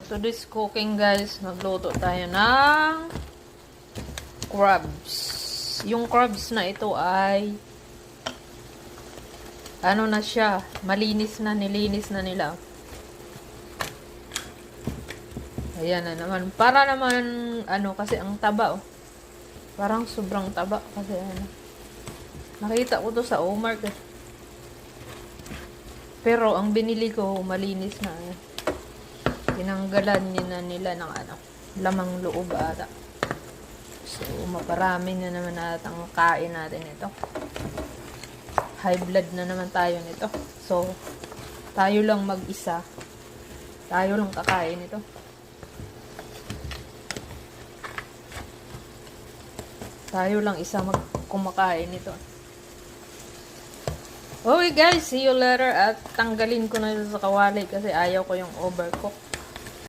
Today's cooking guys, nagluto tayo ng crabs. Yung crabs na ito ay ano na siya, malinis na, nilinis na nila. Ayan na naman. Para naman, ano, kasi ang taba, oh. Parang sobrang taba kasi ano. Nakita ko to sa Omart eh. Pero ang binili ko, malinis na eh. Tinanggalan na nila ng ano, lamang loob ata. So, maparami na naman natang kain natin ito. High blood na naman tayo nito. So, tayo lang mag-isa. Tayo lang kakain ito. Tayo lang isa kumakain nito. Okay guys, see you later. At tanggalin ko na ito sa kawali kasi ayaw ko yung overcook.